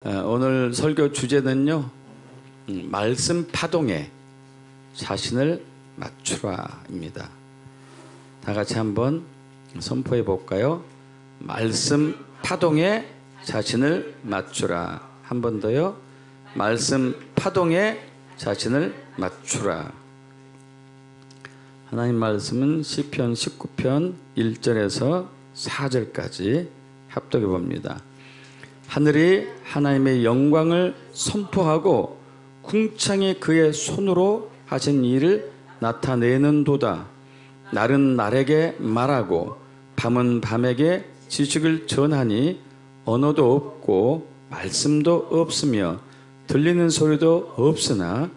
오늘 설교 주제는요, 말씀 파동에 자신을 맞추라입니다. 다 같이 한번 선포해 볼까요? 말씀 파동에 자신을 맞추라. 한 번 더요. 말씀 파동에 자신을 맞추라. 하나님 말씀은 시편 19편 1절에서 4절까지 합독해 봅니다. 하늘이 하나님의 영광을 선포하고 궁창이 그의 손으로 하신 일을 나타내는도다. 날은 날에게 말하고 밤은 밤에게 지식을 전하니 언어도 없고 말씀도 없으며 들리는 소리도 없으나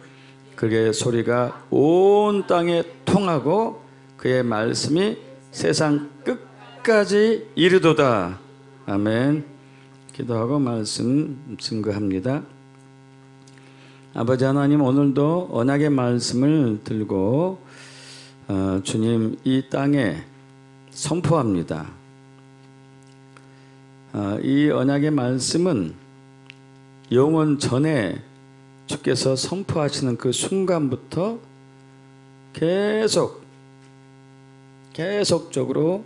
그의 소리가 온 땅에 통하고 그의 말씀이 세상 끝까지 이르도다. 아멘. 기도하고 말씀 증거합니다. 아버지 하나님, 오늘도 언약의 말씀을 들고 주님 이 땅에 선포합니다. 이 언약의 말씀은 영원 전에 주께서 선포하시는 그 순간부터 계속적으로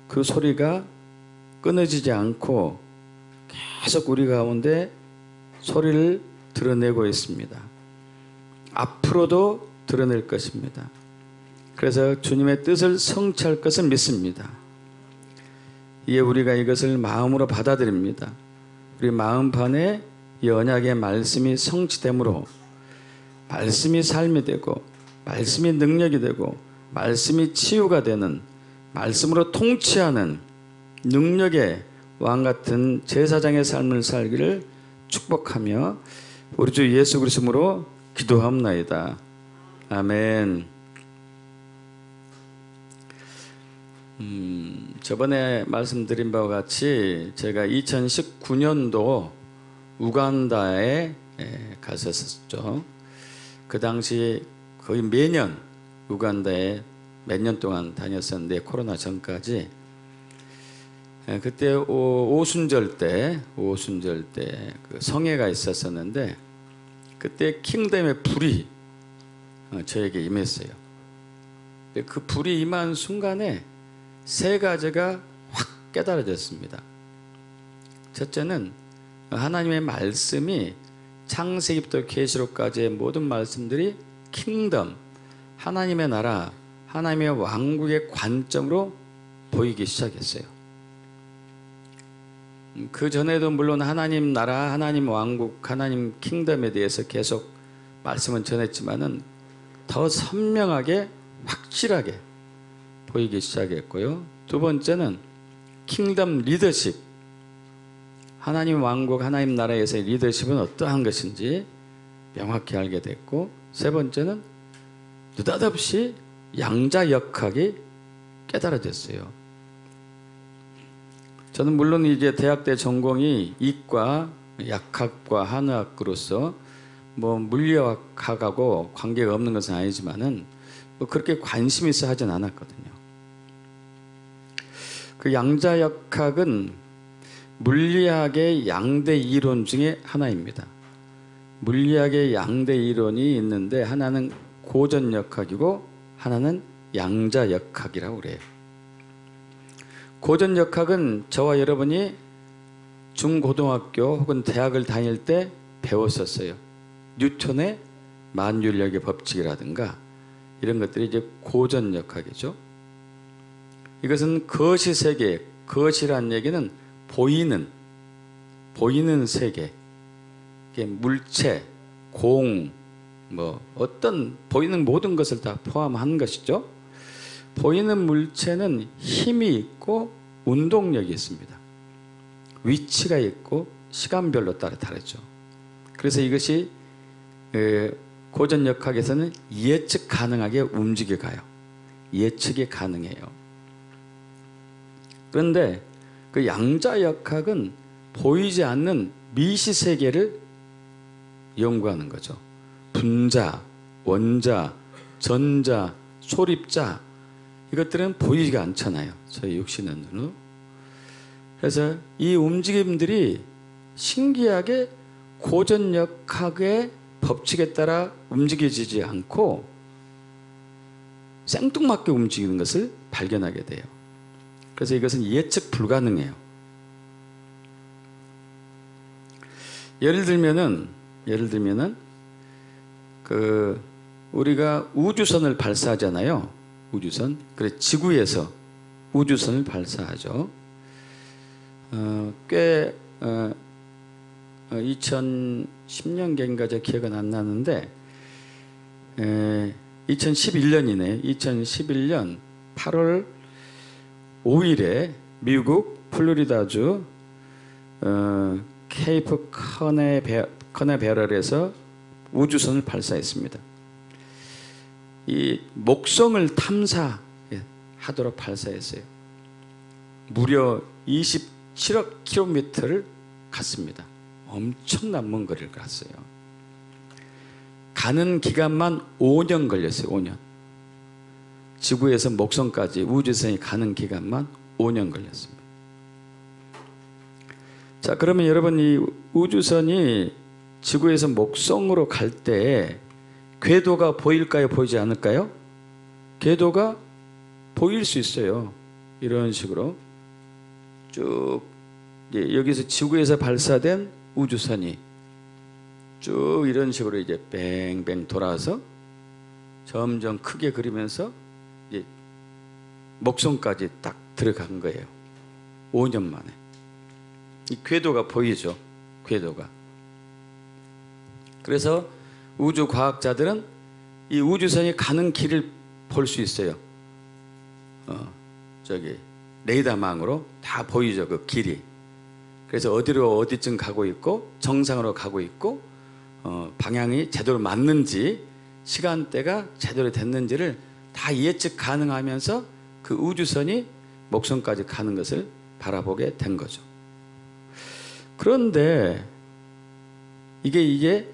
그 소리가 끊어지지 않고 계속 우리 가운데 소리를 드러내고 있습니다. 앞으로도 드러낼 것입니다. 그래서 주님의 뜻을 성취할 것을 믿습니다. 이에 우리가 이것을 마음으로 받아들입니다. 우리 마음판에 이 언약의 말씀이 성취됨으로 말씀이 삶이 되고 말씀이 능력이 되고 말씀이 치유가 되는, 말씀으로 통치하는 능력의 왕같은 제사장의 삶을 살기를 축복하며 우리 주 예수 그리스도로 기도합나이다. 아멘. 저번에 말씀드린 바와 같이 제가 2019년도 우간다에 갔었죠. 그 당시 거의 매년 우간다에 몇 년 동안 다녔었는데, 코로나 전까지. 그때 오순절 때 그 성회가 있었었는데, 그때 킹덤의 불이 저에게 임했어요. 그 불이 임한 순간에 세 가지가 확 깨달아졌습니다. 첫째는 하나님의 말씀이 창세기부터 계시록까지의 모든 말씀들이 킹덤, 하나님의 나라, 하나님의 왕국의 관점으로 보이기 시작했어요. 그 전에도 물론 하나님 나라, 하나님 왕국, 하나님 킹덤에 대해서 계속 말씀은 전했지만은 더 선명하게, 확실하게 보이기 시작했고요. 두 번째는 킹덤 리더십, 하나님 왕국, 하나님 나라에서의 리더십은 어떠한 것인지 명확히 알게 됐고, 세 번째는 느닷없이 양자 역학이 깨달아졌어요. 저는 물론 이제 대학 때 전공이 이과, 약학과 한의학으로서 물리학하고 관계가 없는 것은 아니지만은 그렇게 관심 있어 하진 않았거든요. 그 양자 역학은 물리학의 양대 이론 중에 하나입니다. 물리학의 양대 이론이 있는데, 하나는 고전 역학이고 하나는 양자 역학이라고 그래요. 고전 역학은 저와 여러분이 중고등학교 혹은 대학을 다닐 때 배웠었어요. 뉴턴의 만율력의 법칙이라든가 이런 것들이 이제 고전 역학이죠. 이것은 거시 세계, 거시란 얘기는 보이는 세계, 물체, 공, 어떤 보이는 모든 것을 다 포함한 것이죠. 보이는 물체는 힘이 있고 운동력이 있습니다. 위치가 있고 시간별로 따라 다르죠. 그래서 이것이 고전 역학에서는 예측 가능하게 움직여가요. 예측이 가능해요. 그런데 그 양자 역학은 보이지 않는 미시 세계를 연구하는 거죠. 분자, 원자, 전자, 소립자, 이것들은 보이지가 않잖아요, 저희 육신의 눈으로. 그래서 이 움직임들이 신기하게 고전역학의 법칙에 따라 움직여지지 않고 생뚱맞게 움직이는 것을 발견하게 돼요. 그래서 이것은 예측 불가능해요. 예를 들면은 우리가 우주선을 발사하잖아요. 우주선. 그래 지구에서 우주선을 발사하죠. 꽤 2010년경인가 제 기억은 안 나는데 2011년이네. 2011년 8월 5일에 미국 플로리다주 케이프 커네베럴에서 우주선을 발사했습니다. 이 목성을 탐사하도록 발사했어요. 무려 27억 킬로미터를 갔습니다. 엄청난 먼 거리를 갔어요. 가는 기간만 5년 걸렸어요. 5년. 지구에서 목성까지 우주선이 가는 기간만 5년 걸렸습니다. 자, 그러면 여러분, 이 우주선이 지구에서 목성으로 갈 때 궤도가 보일까요? 보이지 않을까요? 궤도가 보일 수 있어요. 이런 식으로 쭉 여기서 지구에서 발사된 우주선이 쭉 이런 식으로 이제 뱅뱅 돌아서 점점 크게 그리면서 이제 목성까지 딱 들어간 거예요. 5년 만에. 이 궤도가 보이죠. 궤도가. 그래서 우주 과학자들은 이 우주선이 가는 길을 볼 수 있어요. 저기 레이더망으로 다 보이죠. 그 길이. 그래서 어디로 어디쯤 가고 있고 정상으로 가고 있고 방향이 제대로 맞는지 시간대가 제대로 됐는지를 다 예측 가능하면서 그 우주선이 목성까지 가는 것을 바라보게 된 거죠. 그런데 이게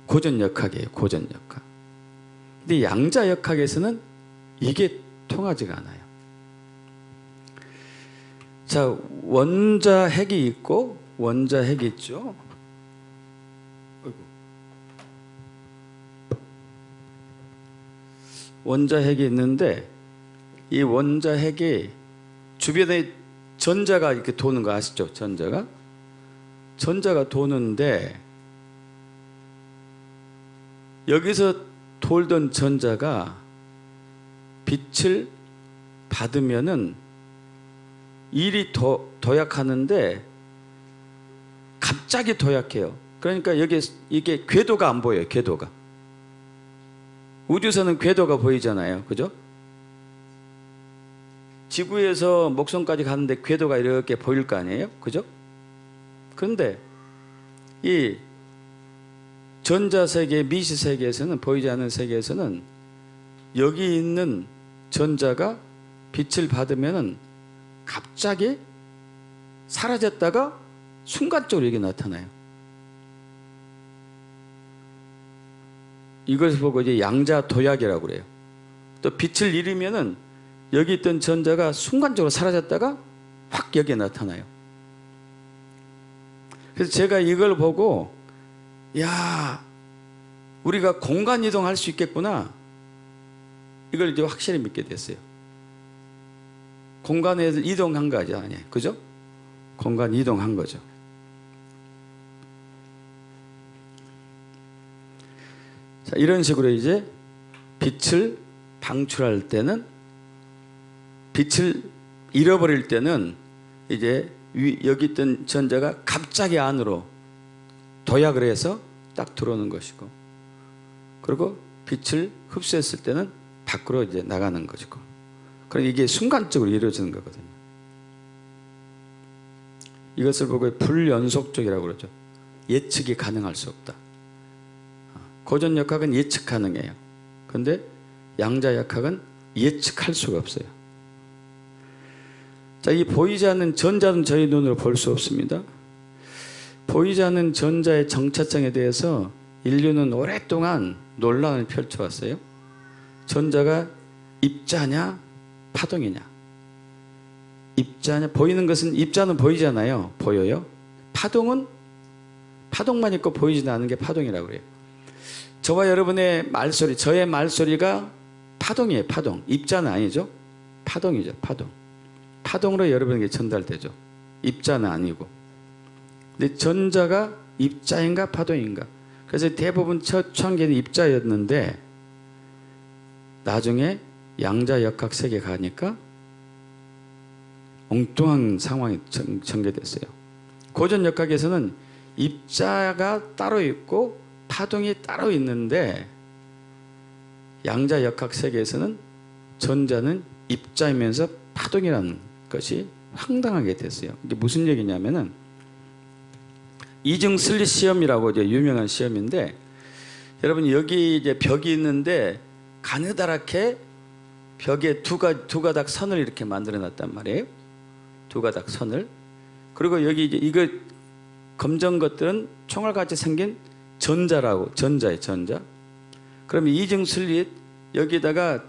고전역학이에요. 고전역학. 근데 양자역학에서는 이게 통하지가 않아요. 자, 원자핵이 있고 원자핵이 있죠. 원자핵이 있는데 이 원자핵이 주변에 전자가 이렇게 도는 거 아시죠? 전자가 도는데 여기서 돌던 전자가 빛을 받으면은 일이 도약하는데 갑자기 도약해요. 그러니까 이게 궤도가 안 보여요. 궤도가. 우주선은 궤도가 보이잖아요. 그죠? 지구에서 목성까지 가는데 궤도가 이렇게 보일 거 아니에요? 그죠? 그런데 이 전자세계, 미시세계에서는, 보이지 않는 세계에서는 여기 있는 전자가 빛을 받으면은 갑자기 사라졌다가 순간적으로 여기 나타나요. 이것을 보고 이제 양자도약이라고 그래요. 또 빛을 잃으면은 여기 있던 전자가 순간적으로 사라졌다가 확 여기에 나타나요. 그래서 제가 이걸 보고 야, 우리가 공간 이동할 수 있겠구나. 이걸 이제 확실히 믿게 됐어요. 공간에 이동한 거 아니에요. 그죠? 공간 이동한 거죠. 자, 이런 식으로 이제 빛을 방출할 때는, 빛을 잃어버릴 때는 이제 여기 있던 전자가 갑자기 안으로 도약을 해서 딱 들어오는 것이고, 그리고 빛을 흡수했을 때는 밖으로 이제 나가는 것이고, 그러니까 이게 순간적으로 이루어지는 거거든요. 이것을 보고 불연속적이라고 그러죠. 예측이 가능할 수 없다. 고전역학은 예측 가능해요. 그런데 양자역학은 예측할 수가 없어요. 자, 이 보이지 않는 전자는 저희 눈으로 볼 수 없습니다. 보이지 않는 전자의 정체성에 대해서 인류는 오랫동안 논란을 펼쳐왔어요. 전자가 입자냐 파동이냐. 입자냐, 보이는 것은, 입자는 보이잖아요. 보여요. 파동은 파동만 있고 보이지 않는 게 파동이라고 그래요. 저와 여러분의 말소리, 저의 말소리가 파동이에요. 파동. 입자는 아니죠. 파동이죠. 파동. 파동으로 여러분에게 전달되죠. 입자는 아니고. 근데 전자가 입자인가 파동인가. 그래서 대부분 첫 창기는 입자였는데 나중에 양자역학 세계 가니까 엉뚱한 상황이 전개됐어요. 고전 역학에서는 입자가 따로 있고 파동이 따로 있는데 양자역학 세계에서는 전자는 입자이면서 파동이라는 것이 황당하게 됐어요. 이게 무슨 얘기냐면은 이중 슬릿 시험이라고 이제 유명한 시험인데 여러분 여기 이제 벽이 있는데 가느다랗게 벽에 두 가닥 선을 이렇게 만들어 놨단 말이에요. 두 가닥 선을. 그리고 여기 이제 이거 검정 것들은 총알같이 생긴 전자라고, 전자예요, 전자. 그러면 이중 슬릿 여기다가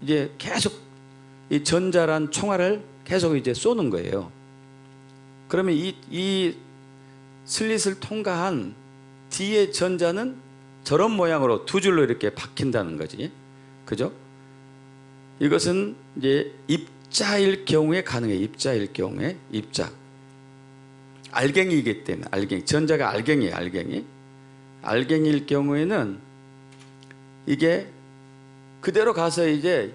이제 계속 이 전자란 총알을 계속 이제 쏘는 거예요. 그러면 이 슬릿을 통과한 뒤에 전자는 저런 모양으로 두 줄로 이렇게 박힌다는 거지. 그죠? 이것은 이제 입자일 경우에 가능해요. 입자일 경우에 입자. 알갱이이기 때문에 알갱이. 전자가 알갱이에요. 알갱이. 알갱이일 경우에는 이게 그대로 가서 이제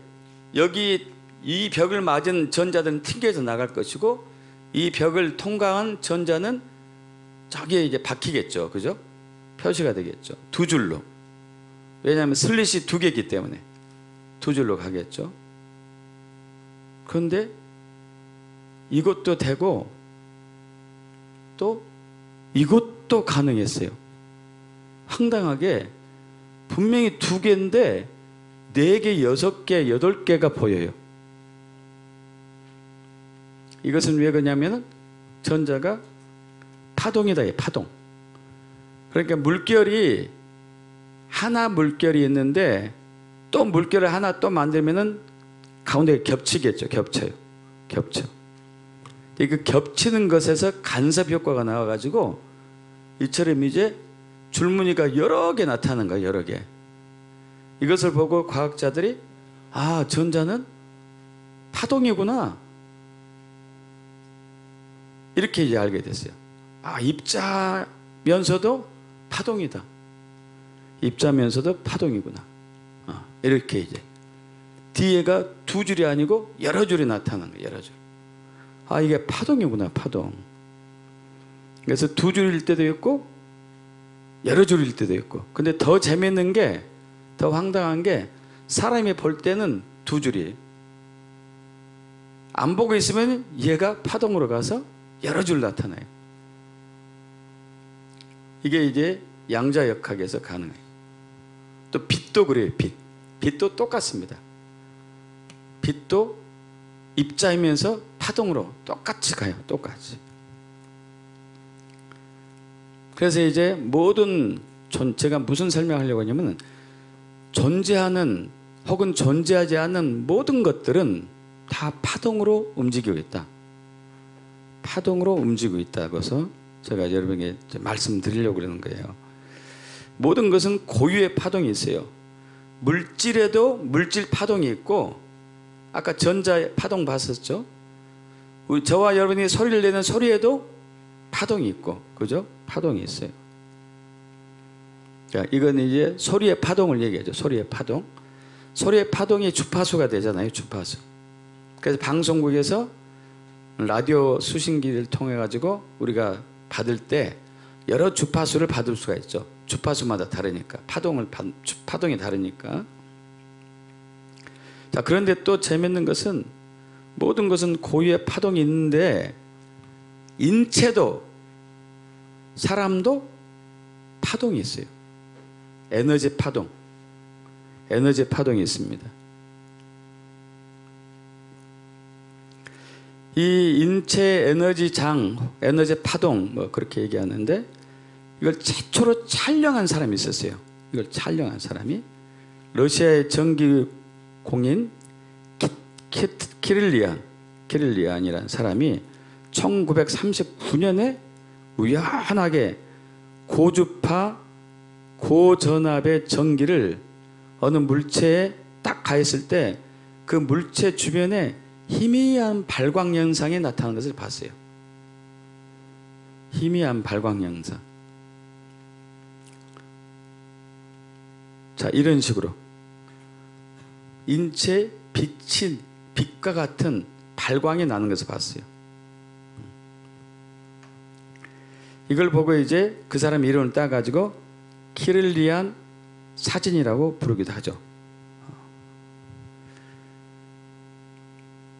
여기 이 벽을 맞은 전자들은 튕겨져 나갈 것이고 이 벽을 통과한 전자는 저기에 이제 박히겠죠. 그죠? 표시가 되겠죠. 두 줄로. 왜냐하면 슬릿이 두 개이기 때문에 두 줄로 가겠죠. 그런데 이것도 되고 또 이것도 가능했어요. 황당하게 분명히 두 개인데 네 개, 여섯 개, 여덟 개가 보여요. 이것은 왜 그러냐면 전자가 파동이다. 파동. 그러니까 물결이 하나 물결이 있는데 또 물결을 하나 또 만들면은 가운데 겹치겠죠. 겹쳐요. 겹쳐. 그 겹치는 것에서 간섭 효과가 나와가지고 이처럼 이제 줄무늬가 여러 개 나타나는 거예요. 여러 개. 이것을 보고 과학자들이 아, 전자는 파동이구나. 이렇게 이제 알게 됐어요. 아, 입자면서도 파동이다. 입자면서도 파동이구나. 이렇게 이제 뒤에가 두 줄이 아니고 여러 줄이 나타나는 거예요. 여러 줄. 아, 이게 파동이구나. 파동. 그래서 두 줄일 때도 있고 여러 줄일 때도 있고. 근데 더 재밌는 게, 더 황당한 게 사람이 볼 때는 두 줄이에요. 안 보고 있으면 얘가 파동으로 가서 여러 줄 나타나요. 이게 이제 양자역학에서 가능해요. 또 빛도 그래요. 빛도 똑같습니다. 빛도 입자이면서 파동으로 똑같이 가요. 똑같이. 그래서 이제 모든 제가 무슨 설명하려고 하냐면 존재하는 혹은 존재하지 않는 모든 것들은 다 파동으로 움직이고 있다. 파동으로 움직이고 있다고 해서 제가 여러분에게 말씀드리려고 그러는 거예요. 모든 것은 고유의 파동이 있어요. 물질에도 물질 파동이 있고 아까 전자 파동 봤었죠? 저와 여러분이 소리를 내는 소리에도 파동이 있고, 그죠? 파동이 있어요. 자, 이건 이제 소리의 파동을 얘기하죠. 소리의 파동. 소리의 파동이 주파수가 되잖아요. 주파수. 그래서 방송국에서 라디오 수신기를 통해 가지고 우리가 받을 때 여러 주파수를 받을 수가 있죠. 주파수마다 다르니까. 파동이 다르니까. 자, 그런데 또 재밌는 것은 모든 것은 고유의 파동이 있는데 인체도 사람도 파동이 있어요. 에너지 파동. 에너지 파동이 있습니다. 이 인체 에너지장, 에너지 파동 뭐 그렇게 얘기하는데 이걸 최초로 촬영한 사람이 있었어요. 이걸 촬영한 사람이 러시아의 전기공인 키릴리안이라는 사람이 1939년에 우연하게 고주파 고전압의 전기를 어느 물체에 딱 가했을 때 그 물체 주변에 희미한 발광 현상이 나타나는 것을 봤어요. 희미한 발광 현상. 자, 이런 식으로 인체 빛과 같은 발광이 나는 것을 봤어요. 이걸 보고 이제 그 사람 이름을 따가지고 키를리안 사진이라고 부르기도 하죠.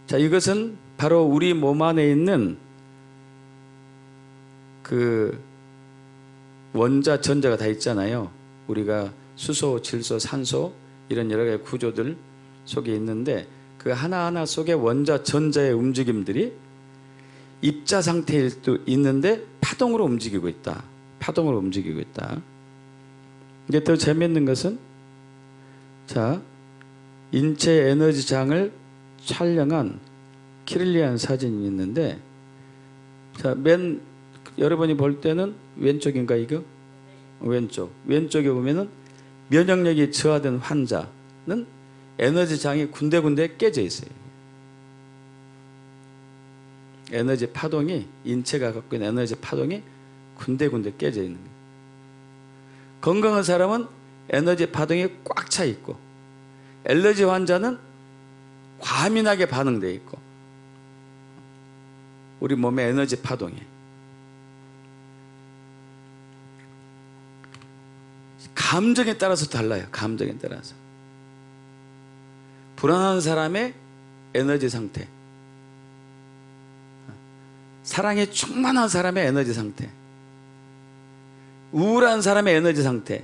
자, 이것은 바로 우리 몸 안에 있는 그 원자, 전자가 다 있잖아요. 우리가 수소, 질소, 산소 이런 여러 가지 구조들 속에 있는데 그 하나하나 속에 원자, 전자의 움직임들이 입자 상태일 수도 있는데 파동으로 움직이고 있다. 파동으로 움직이고 있다. 이제 더 재미있는 것은 자, 인체 에너지장을 촬영한 키를리안 사진이 있는데 자, 여러분이 볼 때는 왼쪽인가 이거? 왼쪽에 보면은 면역력이 저하된 환자는 에너지장이 군데군데 깨져 있어요. 에너지 파동이 인체가 갖고 있는 에너지 파동이 군데군데 깨져 있는 거예요. 건강한 사람은 에너지 파동이 꽉 차 있고 알러지 환자는 과민하게 반응되어 있고 우리 몸의 에너지 파동이 감정에 따라서 달라요. 감정에 따라서 불안한 사람의 에너지 상태, 사랑에 충만한 사람의 에너지 상태, 우울한 사람의 에너지 상태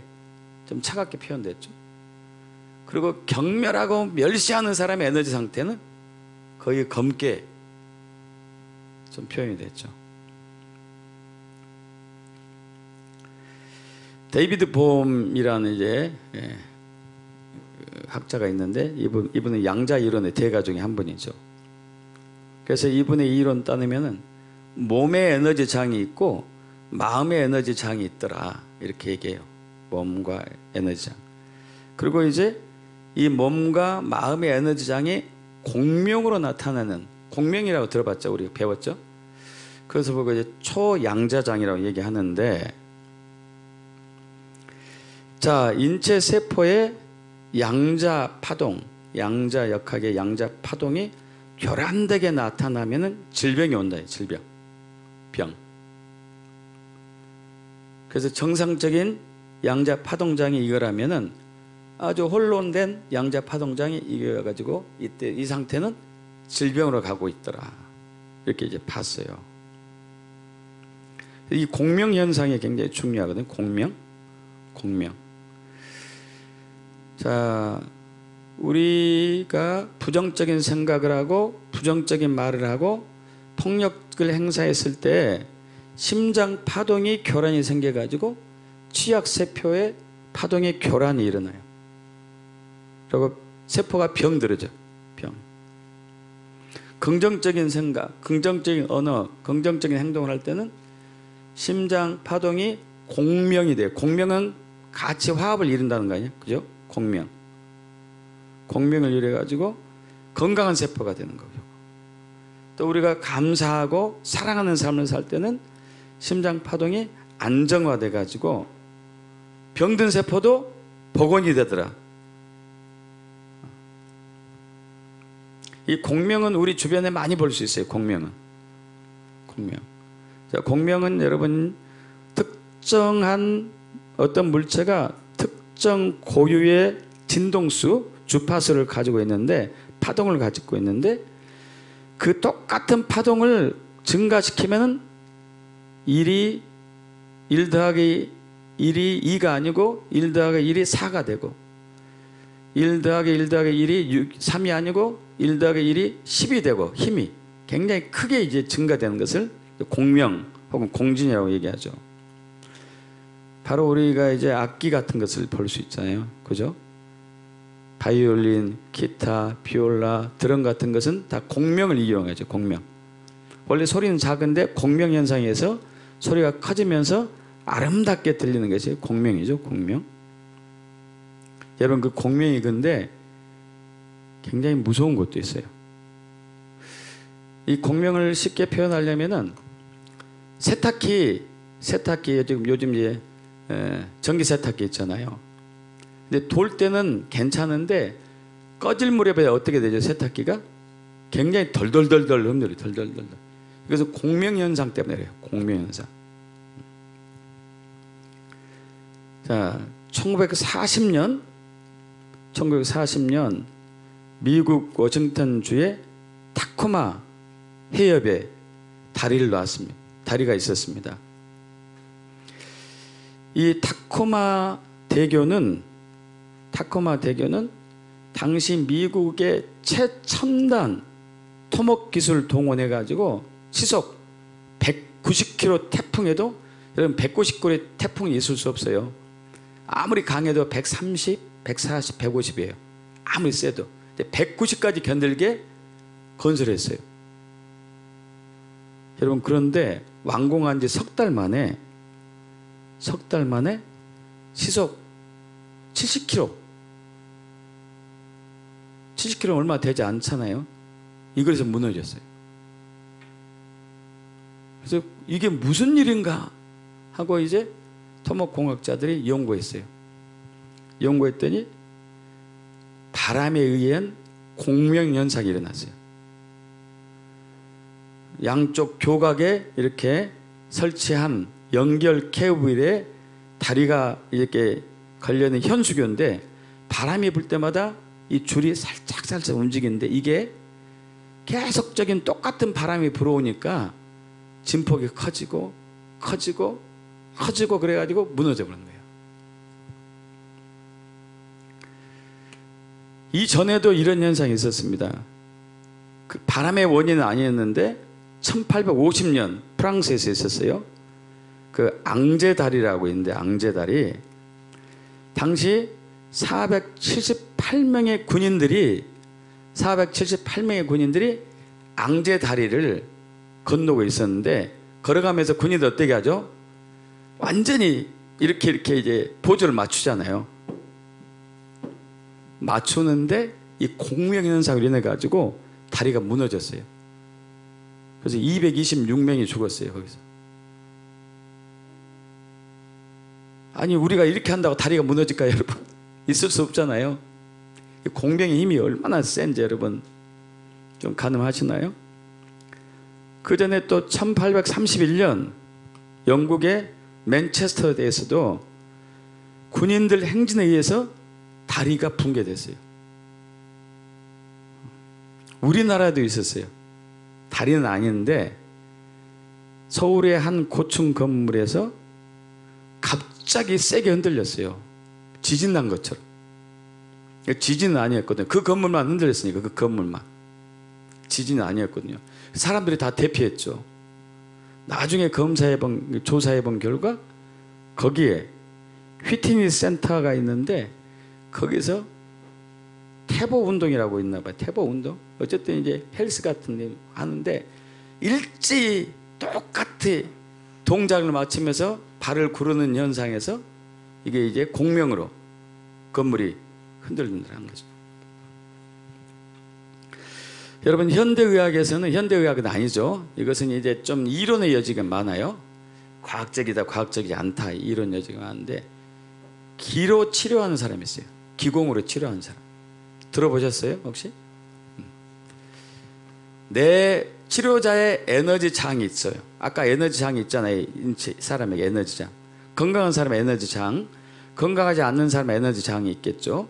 좀 차갑게 표현됐죠. 그리고 경멸하고 멸시하는 사람의 에너지 상태는 거의 검게 좀 표현이 됐죠. 데이비드 봄이라는 이제 학자가 있는데 이분은 양자 이론의 대가 중에 한 분이죠. 그래서 이분의 이론 따르면은 몸의 에너지 장이 있고 마음의 에너지 장이 있더라 이렇게 얘기해요. 몸과 에너지 장. 그리고 이제 이 몸과 마음의 에너지 장이 공명으로 나타나는, 공명이라고 들어봤죠? 우리가 배웠죠? 그래서 보고 이제 초양자장이라고 얘기하는데, 자, 인체 세포의 양자 파동, 양자 역학의 양자 파동이 교란되게 나타나면은 질병이 온다. 질병, 병. 그래서 정상적인 양자 파동장이 이거라면은 아주 혼돈된 양자 파동장이 이겨가지고 이때 이 상태는 질병으로 가고 있더라. 이렇게 이제 봤어요. 이 공명 현상이 굉장히 중요하거든요. 공명. 자, 우리가 부정적인 생각을 하고 부정적인 말을 하고 폭력을 행사했을 때 심장 파동이 교란이 생겨가지고 치약세포의 파동의 교란이 일어나요. 그리고 세포가 병들어져. 병. 긍정적인 생각, 긍정적인 언어, 긍정적인 행동을 할 때는 심장 파동이 공명이 돼요. 공명은 같이 화합을 이룬다는 거 아니에요? 그죠? 공명. 공명을 이뤄가지고 건강한 세포가 되는 거죠. 또 우리가 감사하고 사랑하는 삶을 살 때는 심장 파동이 안정화돼 가지고 병든 세포도 복원이 되더라. 이 공명은 우리 주변에 많이 볼 수 있어요. 공명은. 자, 공명은 여러분 특정한 어떤 물체가 특정 고유의 진동수, 주파수를 가지고 있는데, 파동을 가지고 있는데, 그 똑같은 파동을 증가시키면은 1 더하기 1이 2가 아니고 1 더하기 1이 4가 되고 1 더하기 1 더하기 1이 3이 아니고 1 더하기 1이 10이 되고 힘이 굉장히 크게 이제 증가되는 것을 공명 혹은 공진이라고 얘기하죠. 바로 우리가 이제 악기 같은 것을 볼 수 있잖아요. 그죠? 바이올린, 기타, 비올라, 드럼 같은 것은 다 공명을 이용하죠. 공명. 원래 소리는 작은데 공명 현상에서 소리가 커지면서 아름답게 들리는 것이 공명이죠. 공명. 여러분 그 공명이 근데 굉장히 무서운 것도 있어요. 이 공명을 쉽게 표현하려면은 세탁기 요즘 이제 전기 세탁기 있잖아요. 근데 돌 때는 괜찮은데 꺼질 무렵에 어떻게 되죠? 세탁기가 굉장히 덜덜덜덜 흔들려요. 덜덜덜덜. 그래서 공명 현상 때문에 그래요. 공명 현상. 자, 1940년 미국 워싱턴주의 타코마 해협에 다리를 놨습니다. 다리가 있었습니다. 이 타코마 대교는 당시 미국의 최첨단 토목 기술을 동원해 가지고 시속 190km 태풍에도, 여러분 190km의 태풍이 있을 수 없어요. 아무리 강해도 130, 140, 150이에요. 아무리 세도 190까지 견딜게 건설했어요. 여러분 그런데 완공한 지 석 달 만에 시속 70km 얼마 되지 않잖아요. 이거에서 무너졌어요. 그래서 이게 무슨 일인가 하고 이제 토목공학자들이 연구했어요. 연구했더니 바람에 의한 공명현상이 일어났어요. 양쪽 교각에 이렇게 설치한 연결 케이블에 다리가 이렇게 걸려있는 현수교인데 바람이 불 때마다 이 줄이 살짝 움직이는데 이게 계속적인 똑같은 바람이 불어오니까 진폭이 커지고 그래가지고 무너져 버린 거예요. 이전에도 이런 현상이 있었습니다. 그 바람의 원인은 아니었는데 1850년 프랑스에서 있었어요. 그 앙제다리라고 있는데 앙제다리, 당시 478명의 군인들이 앙제다리를 건너고 있었는데, 걸어가면서 군인들 어떻게 하죠? 완전히 이렇게 이제 포즈를 맞추잖아요. 맞추는데 이 공명현상으로 인해 가지고 다리가 무너졌어요. 그래서 226명이 죽었어요. 거기서. 아니 우리가 이렇게 한다고 다리가 무너질까요, 여러분? 있을 수 없잖아요. 공명의 힘이 얼마나 센지 여러분 좀 가늠하시나요? 그 전에 또 1831년 영국의 맨체스터에서도 군인들 행진에 의해서 다리가 붕괴됐어요. 우리나라도 있었어요. 다리는 아닌데 서울의 한 고층 건물에서 갑자기 세게 흔들렸어요. 지진 난 것처럼. 지진은 아니었거든요. 그 건물만 흔들렸으니까. 그 건물만. 지진은 아니었거든요. 사람들이 다 대피했죠. 나중에 조사해본 결과 거기에 휘트니 센터가 있는데 거기서 태보 운동이라고 있나 봐요. 태보 운동. 어쨌든 이제 헬스 같은 데 하는데 일제히 똑같이 동작을 맞추면서 발을 구르는 현상에서 이게 이제 공명으로 건물이 흔들린다는 거죠. 여러분 현대의학은 아니죠. 이것은 이제 좀 이론의 여지가 많아요. 과학적이다, 과학적이지 않다, 이론 여지가 많은데 기로 치료하는 사람이 있어요. 기공으로 치료하는 사람. 들어보셨어요 혹시? 내 치료자의 에너지장이 있어요. 아까 에너지장이 있잖아요. 사람에게 에너지장. 건강한 사람의 에너지장, 건강하지 않는 사람의 에너지장이 있겠죠.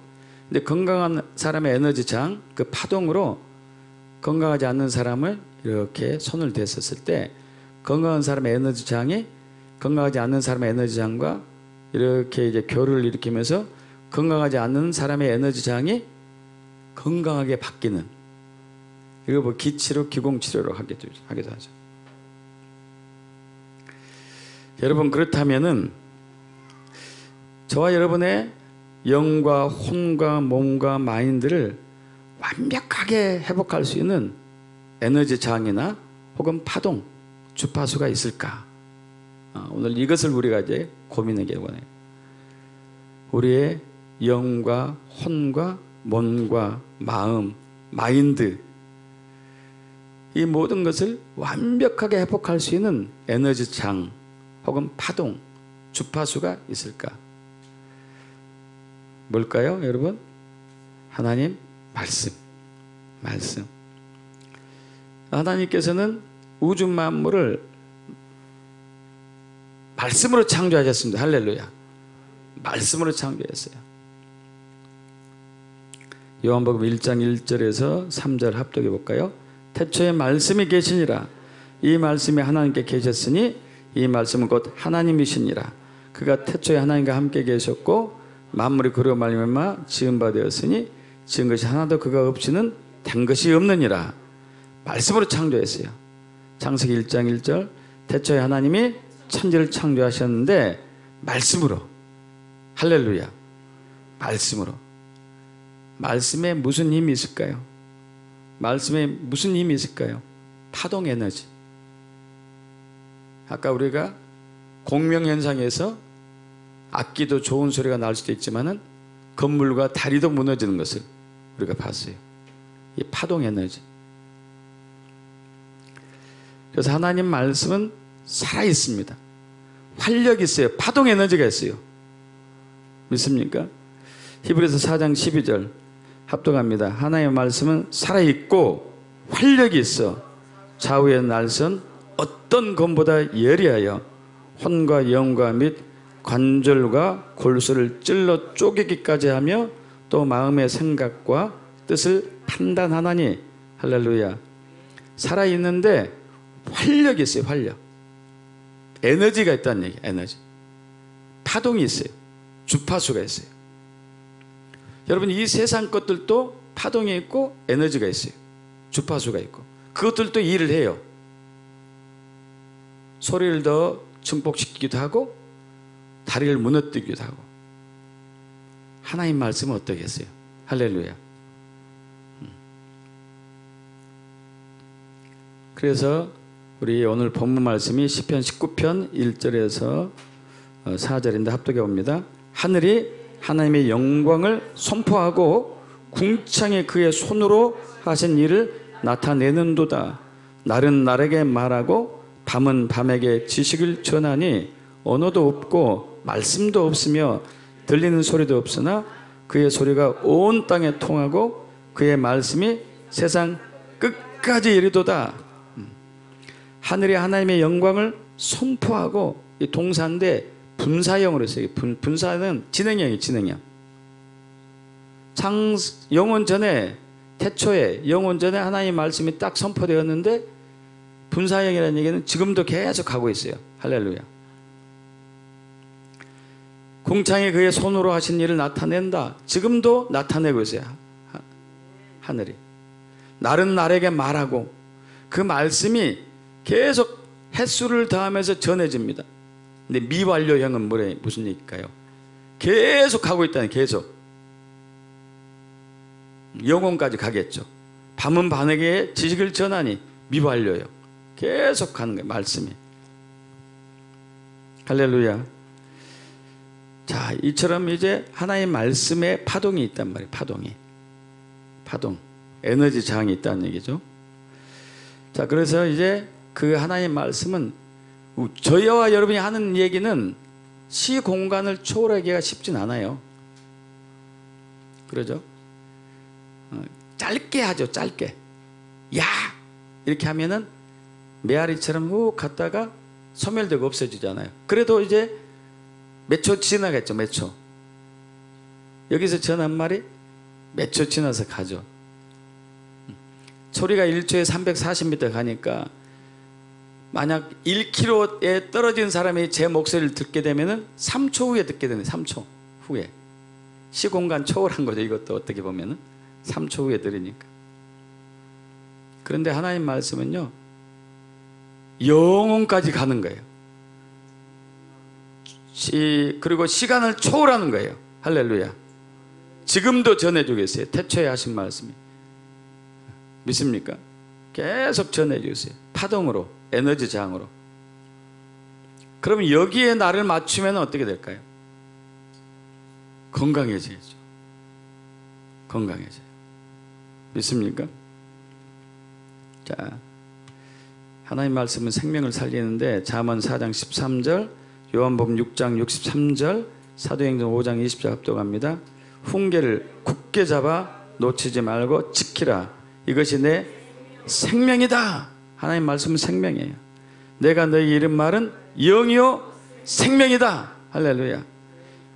근데 건강한 사람의 에너지장, 그 파동으로 건강하지 않는 사람을 이렇게 손을 댔었을 때 건강한 사람의 에너지장이 건강하지 않는 사람의 에너지장과 이렇게 이제 교류를 일으키면서 건강하지 않는 사람의 에너지장이 건강하게 바뀌는, 이거 뭐 기치료, 기공치료로 하기도 하죠. 여러분 그렇다면은 저와 여러분의 영과 혼과 몸과 마인드를 완벽하게 회복할 수 있는 에너지 장이나 혹은 파동, 주파수가 있을까? 오늘 이것을 우리가 이제 고민하기 원해요. 우리의 영과 혼과 몸과 마음, 마인드, 이 모든 것을 완벽하게 회복할 수 있는 에너지장 혹은 파동, 주파수가 있을까? 뭘까요, 여러분? 하나님 말씀. 하나님께서는 우주 만물을 말씀으로 창조하셨습니다. 할렐루야. 말씀으로 창조했어요. 요한복음 1장 1절에서 3절 합독해 볼까요? 태초에 말씀이 계시니라. 이 말씀이 하나님께 계셨으니 이 말씀은 곧 하나님이시니라. 그가 태초에 하나님과 함께 계셨고 만물이 그로 말미암아 지은 바 되었으니 지은 것이 하나도 그가 없이는 된 것이 없느니라. 말씀으로 창조했어요. 창세기 1장 1절 태초에 하나님이 천지를 창조하셨는데 말씀으로. 할렐루야. 말씀으로. 말씀에 무슨 힘이 있을까요? 말씀에 무슨 힘이 있을까요? 파동 에너지. 아까 우리가 공명현상에서 악기도 좋은 소리가 날 수도 있지만은 건물과 다리도 무너지는 것을 우리가 봤어요. 이 파동 에너지. 그래서 하나님 말씀은 살아있습니다. 활력이 있어요. 파동 에너지가 있어요. 믿습니까? 히브리서 4장 12절 합독합니다. 하나님의 말씀은 살아있고 활력이 있어 좌우의 날선 어떤 검보다 예리하여 혼과 영과 및 관절과 골수를 찔러 쪼개기까지 하며 또 마음의 생각과 뜻을 판단하나니. 할렐루야. 살아있는데 활력이 있어요. 활력. 에너지가 있다는 얘기예요. 에너지. 파동이 있어요. 주파수가 있어요. 여러분, 이 세상 것들도 파동이 있고 에너지가 있어요. 주파수가 있고 그것들도 일을 해요. 소리를 더 증폭시키기도 하고 다리를 무너뜨리기도 하고. 하나님 말씀은 어떠겠어요? 할렐루야. 그래서 우리 오늘 본문 말씀이 시편 19편 1절에서 4절인데 합독해 봅니다. 하늘이 하나님의 영광을 선포하고 궁창에 그의 손으로 하신 일을 나타내는도다. 날은 날에게 말하고 밤은 밤에게 지식을 전하니 언어도 없고 말씀도 없으며 들리는 소리도 없으나 그의 소리가 온 땅에 통하고 그의 말씀이 세상 끝까지 이르도다. 하늘이 하나님의 영광을 선포하고, 이 동사인데 분사형으로 써요. 분사는 진행형이에요. 진행형. 영원 전에, 태초에 영원 전에 하나님의 말씀이 딱 선포되었는데 분사형이라는 얘기는 지금도 계속 하고 있어요. 할렐루야. 궁창에 그의 손으로 하신 일을 나타낸다. 지금도 나타내고 있어요. 하늘이. 날은 날에게 말하고 그 말씀이 계속 횟수를 더하면서 전해집니다. 근데 미완료형은 무슨 얘기일까요? 계속 하고 있다는, 계속. 영혼까지 가겠죠. 밤은 밤에게 지식을 전하니 미완료요. 계속 가는 거예요. 말씀이. 할렐루야. 자, 이처럼 이제 하나의 말씀에 파동이 있단 말이에요. 파동. 에너지 저항이 있다는 얘기죠. 자, 그래서 이제 그 하나의 말씀은 저희와 여러분이 하는 얘기는 시 공간을 초월하기가 쉽진 않아요. 그러죠? 짧게 하죠. 짧게. 야! 이렇게 하면은 메아리처럼 훅 갔다가 소멸되고 없어지잖아요. 그래도 이제 몇 초 지나겠죠. 몇 초. 여기서 전한 말이 몇 초 지나서 가죠. 소리가 1초에 340m 가니까 만약 1km에 떨어진 사람이 제 목소리를 듣게 되면은 3초 후에 듣게 되네. 3초 후에. 시공간 초월한 거죠. 이것도 어떻게 보면은 3초 후에 들으니까. 그런데 하나님 말씀은요, 영혼까지 가는 거예요. 그리고 시간을 초월하는 거예요. 할렐루야. 지금도 전해주고 있어요. 태초에 하신 말씀이. 믿습니까? 계속 전해주고 있어요. 파동으로, 에너지 저항으로. 그러면 여기에 나를 맞추면 어떻게 될까요? 건강해지겠죠. 건강해져요. 믿습니까? 자, 하나님 말씀은 생명을 살리는데 잠언 4장 13절, 요한복음 6장 63절, 사도행전 5장 20절 합독합니다. 훈계를 굳게 잡아 놓치지 말고 지키라. 이것이 내 생명이다. 하나님 말씀은 생명이에요. 내가 너희 이름 말은 영이요 생명이다. 할렐루야.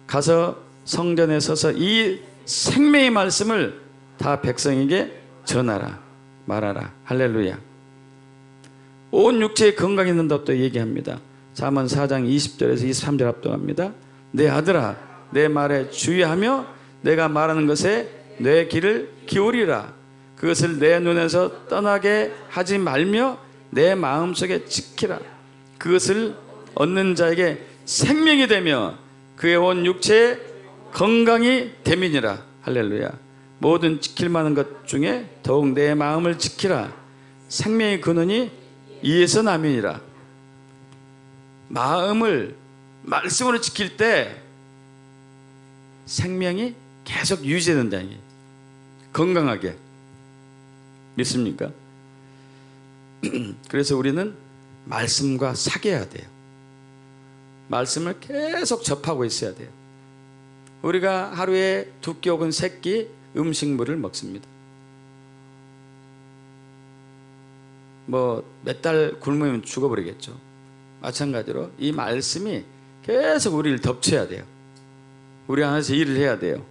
가서 성전에 서서 이 생명의 말씀을 다 백성에게 전하라, 말하라. 할렐루야. 온 육체에 건강이 있는다고 또 얘기합니다. 잠언 4장 20절에서 23절 합독합니다. 내 아들아, 내 말에 주의하며 내가 말하는 것에 내 귀를 기울이라. 그것을 내 눈에서 떠나게 하지 말며 내 마음속에 지키라. 그것을 얻는 자에게 생명이 되며 그의 온 육체에 건강이 됨이니라. 할렐루야. 모든 지킬 만한 것 중에 더욱 내 마음을 지키라. 생명의 근원이 이에서 나면이라. 마음을 말씀으로 지킬 때 생명이 계속 유지된다는 게 건강하게. 믿습니까? 그래서 우리는 말씀과 사귀어야 돼요. 말씀을 계속 접하고 있어야 돼요. 우리가 하루에 2끼 혹은 3끼 음식물을 먹습니다. 뭐 몇 달 굶으면 죽어버리겠죠. 마찬가지로 이 말씀이 계속 우리를 덮쳐야 돼요. 우리 안에서 일을 해야 돼요.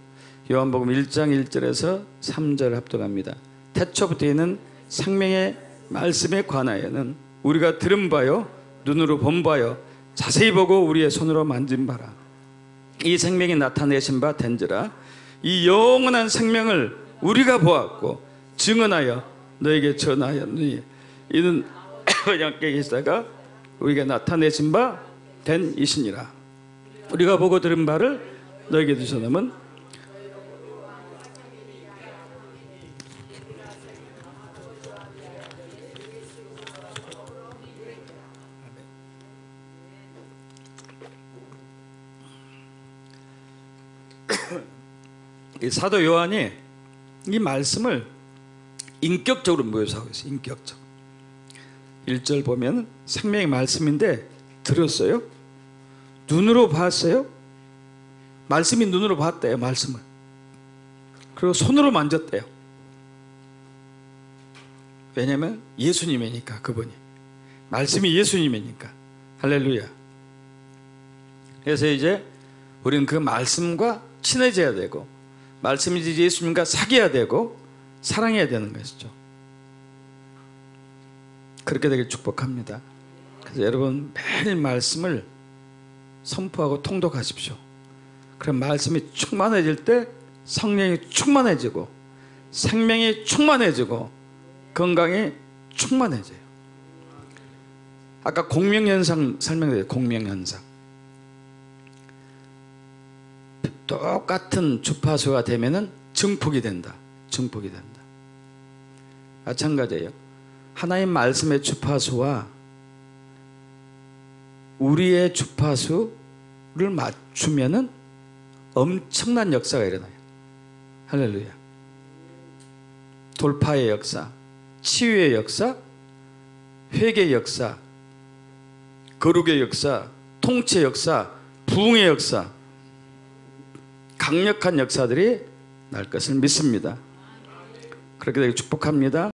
요한복음 1장 1절에서 3절 합독합니다. 태초부터 있는 생명의 말씀에 관하여는 우리가 들은 바요 눈으로 본 바요 자세히 보고 우리의 손으로 만진 바라. 이 생명이 나타내신 바 된지라. 이 영원한 생명을 우리가 보았고 증언하여 너에게 전하였느니 이는 영께 계시다가 우리가 나타내신 바 된 이시니라. 우리가 보고 들은 바를 너에게도 전하면 이 사도 요한이 이 말씀을 인격적으로 묘사하고 있어요. 인격적. 1절 보면 생명의 말씀인데 들었어요? 눈으로 봤어요? 말씀이 눈으로 봤대요. 말씀을. 그리고 손으로 만졌대요. 왜냐하면 예수님이니까. 그분이 말씀이 예수님이니까. 할렐루야. 그래서 이제 우리는 그 말씀과 친해져야 되고 말씀이 예수님과 사귀어야 되고 사랑해야 되는 것이죠. 그렇게 되길 축복합니다. 그래서 여러분 매일 말씀을 선포하고 통독하십시오. 그럼 말씀이 충만해질 때 성령이 충만해지고 생명이 충만해지고 건강이 충만해져요. 아까 공명현상 설명드려요. 공명현상. 똑같은 주파수가 되면은 증폭이 된다. 증폭이 된다. 마찬가지예요. 하나님 말씀의 주파수와 우리의 주파수를 맞추면은 엄청난 역사가 일어나요. 할렐루야. 돌파의 역사, 치유의 역사, 회개의 역사, 거룩의 역사, 통치의 역사, 부흥의 역사, 강력한 역사들이 날 것을 믿습니다. 그렇게 되길 축복합니다.